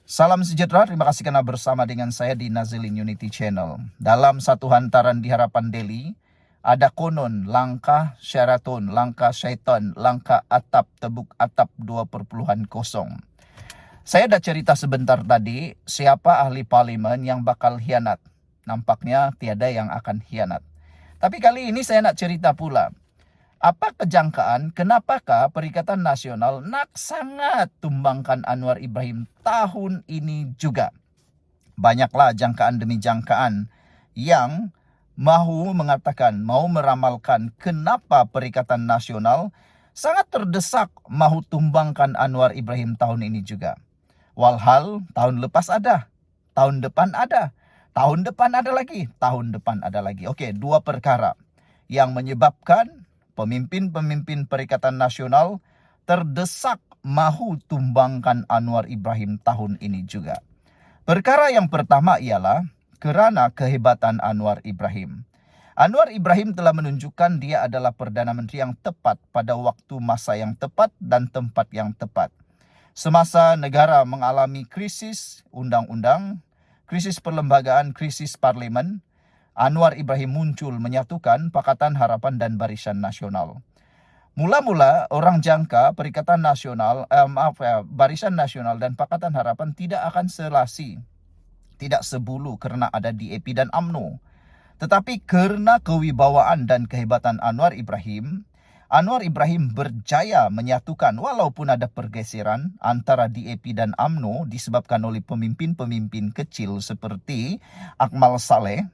Salam sejahtera, terima kasih karena bersama dengan saya di Nazilin Unity Channel. Dalam satu hantaran di Harapan Daily, ada konon langkah Sheraton, langkah syaitan, langkah atap, tebuk atap 2.0. Saya dah cerita sebentar tadi, siapa ahli parlimen yang bakal hianat. Nampaknya tiada yang akan hianat. Tapi kali ini saya nak cerita pula. Apa kejangkaan kenapakah Perikatan Nasional nak sangat tumbangkan Anwar Ibrahim tahun ini juga? Banyaklah jangkaan demi jangkaan yang mahu mengatakan, mau meramalkan kenapa Perikatan Nasional sangat terdesak mahu tumbangkan Anwar Ibrahim tahun ini juga. Walhal tahun lepas ada, tahun depan ada, tahun depan ada lagi, tahun depan ada lagi. Okey, dua perkara yang menyebabkan pemimpin-pemimpin Perikatan Nasional terdesak mahu tumbangkan Anwar Ibrahim tahun ini juga. Perkara yang pertama ialah kerana kehebatan Anwar Ibrahim. Anwar Ibrahim telah menunjukkan dia adalah Perdana Menteri yang tepat pada waktu masa yang tepat dan tempat yang tepat. Semasa negara mengalami krisis undang-undang, krisis perlembagaan, krisis parlimen, Anwar Ibrahim muncul menyatukan Pakatan Harapan dan Barisan Nasional. Mula-mula orang jangka Perikatan Nasional, Barisan Nasional dan Pakatan Harapan tidak akan selasi, tidak sebulu kerana ada DAP dan UMNO. Tetapi kerana kewibawaan dan kehebatan Anwar Ibrahim berjaya menyatukan walaupun ada pergeseran antara DAP dan UMNO disebabkan oleh pemimpin-pemimpin kecil seperti Akmal Saleh.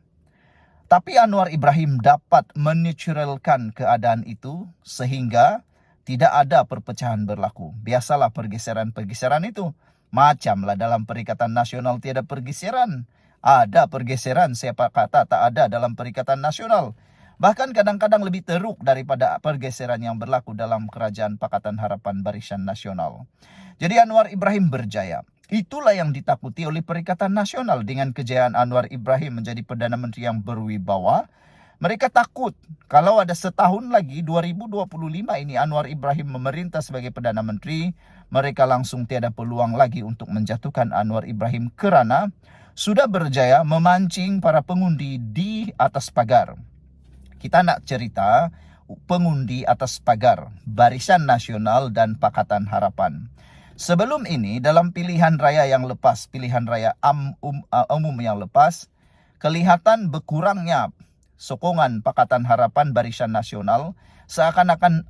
Tapi Anwar Ibrahim dapat menetralkan keadaan itu sehingga tidak ada perpecahan berlaku. Biasalah pergeseran-pergeseran itu. Macamlah dalam Perikatan Nasional tiada pergeseran. Ada pergeseran, siapa kata tak ada dalam Perikatan Nasional. Bahkan kadang-kadang lebih teruk daripada pergeseran yang berlaku dalam Kerajaan Pakatan Harapan Barisan Nasional. Jadi Anwar Ibrahim berjaya. Itulah yang ditakuti oleh Perikatan Nasional dengan kejayaan Anwar Ibrahim menjadi Perdana Menteri yang berwibawa. Mereka takut kalau ada setahun lagi 2025 ini Anwar Ibrahim memerintah sebagai Perdana Menteri, mereka langsung tiada peluang lagi untuk menjatuhkan Anwar Ibrahim kerana sudah berjaya memancing para pengundi di atas pagar. Kita nak cerita pengundi atas pagar Barisan Nasional dan Pakatan Harapan. Sebelum ini, dalam pilihan raya yang lepas, pilihan raya umum yang lepas, kelihatan berkurangnya sokongan Pakatan Harapan Barisan Nasional, seakan-akan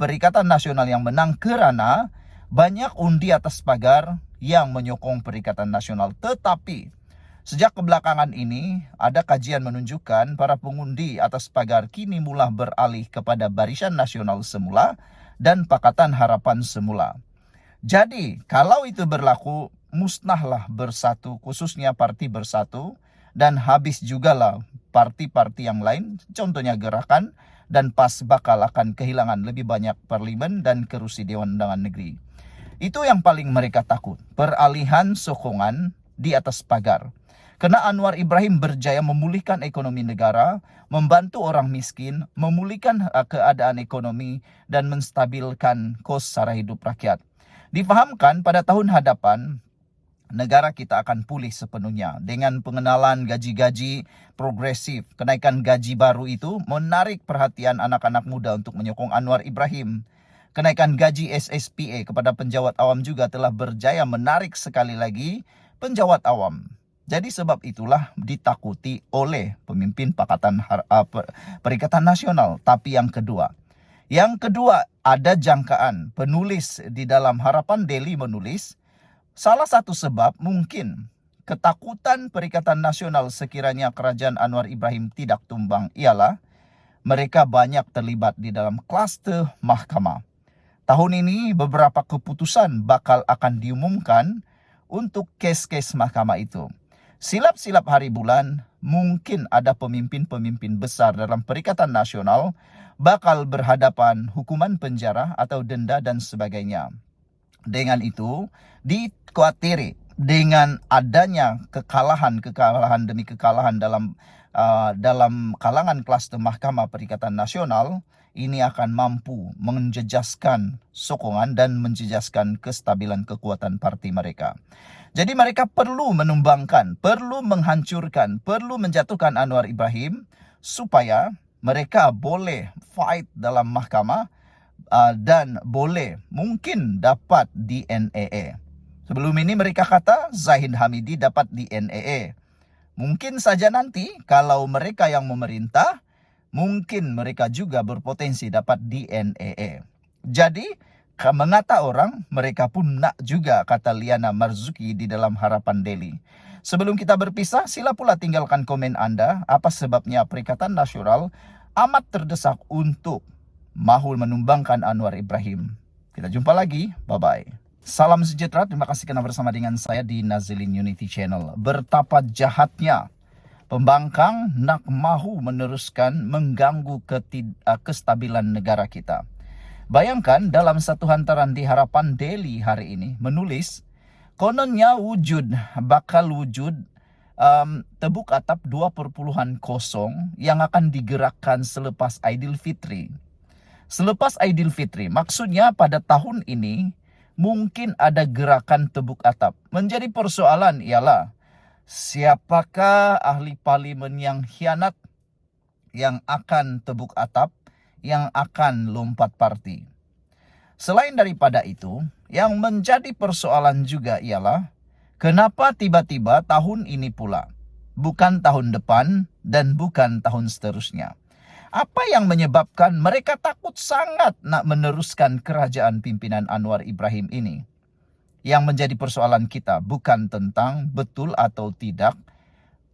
Perikatan Nasional yang menang kerana banyak undi atas pagar yang menyokong Perikatan Nasional. Tetapi sejak kebelakangan ini, ada kajian menunjukkan para pengundi atas pagar kini mula beralih kepada Barisan Nasional semula dan Pakatan Harapan semula. Jadi, kalau itu berlaku, musnahlah Bersatu, khususnya Parti Bersatu, dan habis jugalah parti-parti yang lain, contohnya Gerakan, dan PAS bakal akan kehilangan lebih banyak parlimen dan kerusi Dewan Undangan Negeri. Itu yang paling mereka takut, peralihan sokongan di atas pagar. Kerana Anwar Ibrahim berjaya memulihkan ekonomi negara, membantu orang miskin, memulihkan keadaan ekonomi, dan menstabilkan kos sara hidup rakyat. Difahamkan pada tahun hadapan, negara kita akan pulih sepenuhnya dengan pengenalan gaji-gaji progresif. Kenaikan gaji baru itu menarik perhatian anak-anak muda untuk menyokong Anwar Ibrahim. Kenaikan gaji SSPA kepada penjawat awam juga telah berjaya menarik sekali lagi penjawat awam. Jadi sebab itulah ditakuti oleh pemimpin Perikatan Nasional. Tapi yang kedua, ada jangkaan penulis di dalam Harapan Daily menulis, salah satu sebab mungkin ketakutan Perikatan Nasional sekiranya kerajaan Anwar Ibrahim tidak tumbang ialah mereka banyak terlibat di dalam kluster mahkamah. Tahun ini beberapa keputusan bakal akan diumumkan untuk kes-kes mahkamah itu. Silap-silap hari bulan, mungkin ada pemimpin-pemimpin besar dalam Perikatan Nasional bakal berhadapan hukuman penjara atau denda dan sebagainya. Dengan itu, dikuatiri dengan adanya kekalahan demi kekalahan dalam kalangan kluster Mahkamah Perikatan Nasional, ini akan mampu menjejaskan sokongan dan menjejaskan kestabilan kekuatan parti mereka. Jadi mereka perlu menumbangkan, perlu menghancurkan, perlu menjatuhkan Anwar Ibrahim supaya mereka boleh fight dalam mahkamah dan boleh mungkin dapat DNAA. Sebelum ini mereka kata Zahid Hamidi dapat DNAA. Mungkin saja nanti kalau mereka yang memerintah, mungkin mereka juga berpotensi dapat DNAA. Jadi, mengata orang, mereka pun nak juga, kata Liana Marzuki di dalam Harapan Daily. Sebelum kita berpisah, sila pula tinggalkan komen Anda, apa sebabnya Perikatan Nasional amat terdesak untuk mahu menumbangkan Anwar Ibrahim. Kita jumpa lagi, bye-bye. Salam sejahtera, terima kasih karena bersama dengan saya di Nazilin Unity Channel. Betapa jahatnya pembangkang nak mahu meneruskan mengganggu kestabilan negara kita. Bayangkan dalam satu hantaran di Harapan Daily hari ini menulis, kononnya bakal wujud tebuk atap 2.0 yang akan digerakkan selepas Aidilfitri. Selepas Aidilfitri, maksudnya pada tahun ini, mungkin ada gerakan tebuk atap. Menjadi persoalan ialah siapakah ahli parlimen yang khianat, yang akan tebuk atap, yang akan lompat parti. Selain daripada itu, yang menjadi persoalan juga ialah kenapa tiba-tiba tahun ini pula, bukan tahun depan dan bukan tahun seterusnya. Apa yang menyebabkan mereka takut sangat nak meneruskan kerajaan pimpinan Anwar Ibrahim ini? Yang menjadi persoalan kita bukan tentang betul atau tidak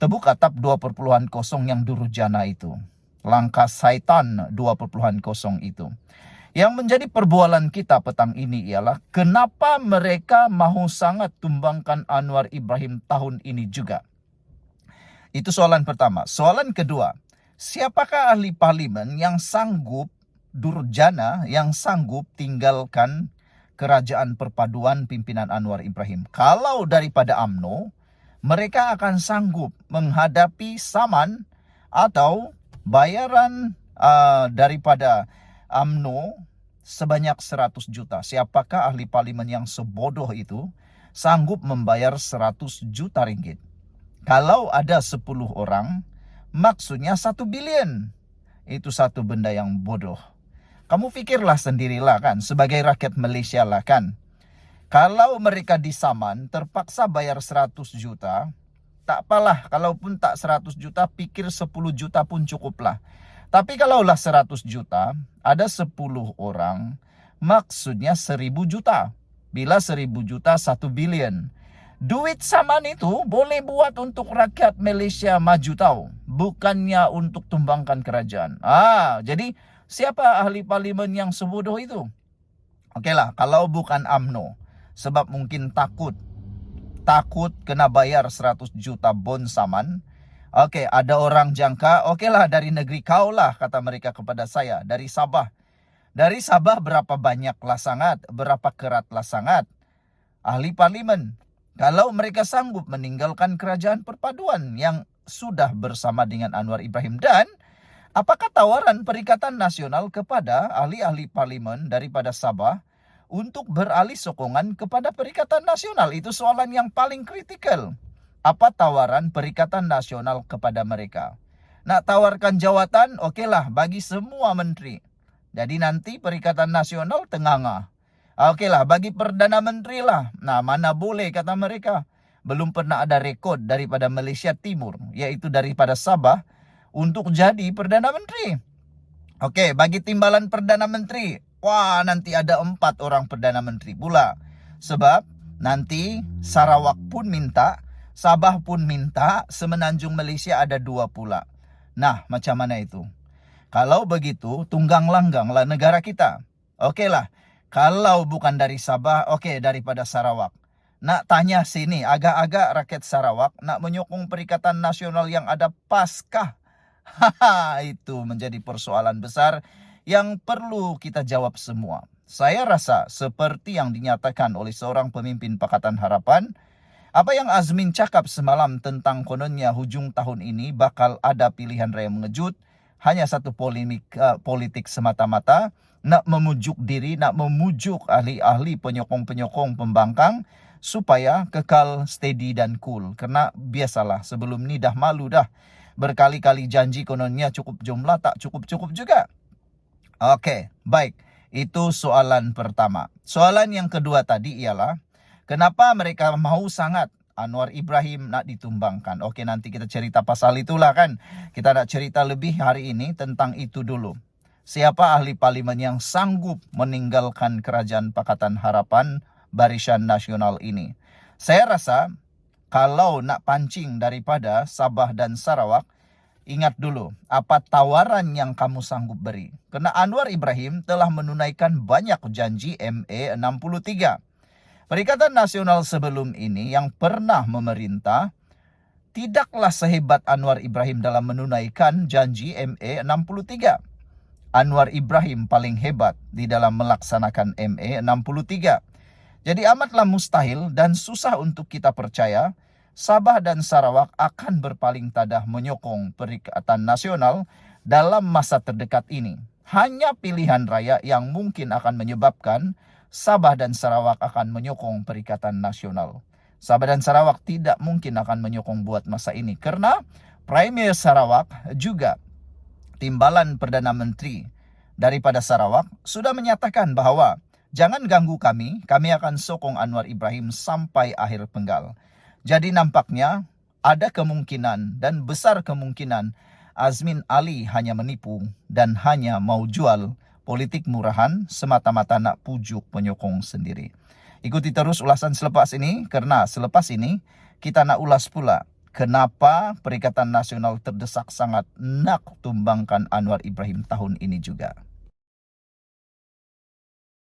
tebuk atap 2.0 yang durjana itu. Langkah syaitan 2.0 itu. Yang menjadi perbualan kita petang ini ialah kenapa mereka mahu sangat tumbangkan Anwar Ibrahim tahun ini juga. Itu soalan pertama. Soalan kedua, siapakah ahli parlimen yang sanggup, durjana, yang sanggup tinggalkan kerajaan perpaduan pimpinan Anwar Ibrahim? Kalau daripada UMNO, mereka akan sanggup menghadapi saman atau bayaran daripada UMNO sebanyak 100 juta. Siapakah ahli parlimen yang sebodoh itu sanggup membayar 100 juta ringgit? Kalau ada 10 orang, maksudnya 1 bilion. Itu satu benda yang bodoh. Kamu fikirlah sendirilah kan, sebagai rakyat Malaysia lah kan. Kalau mereka disaman, terpaksa bayar 100 juta, tak apalah. Kalaupun tak 100 juta, pikir 10 juta pun cukuplah. Tapi kalaulah 100 juta, ada 10 orang, maksudnya 1000 juta. Bila 1000 juta, 1 bilion. Duit saman itu boleh buat untuk rakyat Malaysia maju tahu. Bukannya untuk tumbangkan kerajaan. Jadi siapa ahli parlimen yang sebodoh itu? Okeylah, kalau bukan UMNO. Sebab mungkin takut kena bayar 100 juta bon saman. Okey, ada orang jangka, okeylah dari negeri kau lah, kata mereka kepada saya. Dari Sabah. Dari Sabah berapa banyaklah sangat, berapa keratlah sangat ahli parlimen. Kalau mereka sanggup meninggalkan kerajaan perpaduan yang sudah bersama dengan Anwar Ibrahim. Dan apakah tawaran Perikatan Nasional kepada ahli-ahli parlimen daripada Sabah untuk beralih sokongan kepada Perikatan Nasional? Itu soalan yang paling kritikal. Apa tawaran Perikatan Nasional kepada mereka? Nak tawarkan jawatan, okeylah bagi semua menteri. Jadi nanti Perikatan Nasional tengah-tengah. Okeylah, bagi Perdana Menteri lah. Nah, mana boleh kata mereka. Belum pernah ada rekod daripada Malaysia Timur, iaitu daripada Sabah, untuk jadi Perdana Menteri. Okey, bagi timbalan Perdana Menteri. Wah, nanti ada 4 orang Perdana Menteri pula. Sebab nanti Sarawak pun minta, Sabah pun minta, Semenanjung Malaysia ada 2 pula. Nah, macam mana itu? Kalau begitu, tunggang langganglah negara kita. Okeylah. Kalau bukan dari Sabah, okey daripada Sarawak. Nak tanya sini, agak-agak rakyat Sarawak nak menyokong Perikatan Nasional yang ada paskah? Itu menjadi persoalan besar yang perlu kita jawab semua. Saya rasa seperti yang dinyatakan oleh seorang pemimpin Pakatan Harapan, apa yang Azmin cakap semalam tentang kononnya hujung tahun ini bakal ada pilihan raya mengejut, hanya satu politik semata-mata, nak memujuk diri, nak memujuk ahli-ahli penyokong-penyokong pembangkang supaya kekal steady dan cool. Karena biasalah sebelum ni dah malu dah. Berkali-kali janji kononnya cukup jumlah, tak cukup-cukup juga. Oke, baik. Itu soalan pertama. Soalan yang kedua tadi ialah, kenapa mereka mau sangat Anwar Ibrahim nak ditumbangkan? Oke, nanti kita cerita pasal itulah kan. Kita nak cerita lebih hari ini tentang itu dulu. Siapa ahli parlimen yang sanggup meninggalkan kerajaan Pakatan Harapan Barisan Nasional ini? Saya rasa kalau nak pancing daripada Sabah dan Sarawak, ingat dulu apa tawaran yang kamu sanggup beri. Karena Anwar Ibrahim telah menunaikan banyak janji MA 63. Perikatan Nasional sebelum ini yang pernah memerintah tidaklah sehebat Anwar Ibrahim dalam menunaikan janji MA 63. Anwar Ibrahim paling hebat di dalam melaksanakan MA 63. Jadi amatlah mustahil dan susah untuk kita percaya Sabah dan Sarawak akan berpaling tadah menyokong Perikatan Nasional dalam masa terdekat ini. Hanya pilihan raya yang mungkin akan menyebabkan Sabah dan Sarawak akan menyokong Perikatan Nasional. Sabah dan Sarawak tidak mungkin akan menyokong buat masa ini karena Premier Sarawak juga Timbalan Perdana Menteri daripada Sarawak sudah menyatakan bahwa jangan ganggu kami akan sokong Anwar Ibrahim sampai akhir penggal. Jadi nampaknya ada kemungkinan dan besar kemungkinan Azmin Ali hanya menipu dan hanya mau jual politik murahan semata-mata nak pujuk penyokong sendiri. Ikuti terus ulasan selepas ini karena selepas ini kita nak ulas pula kenapa Perikatan Nasional terdesak sangat nak tumbangkan Anwar Ibrahim tahun ini juga.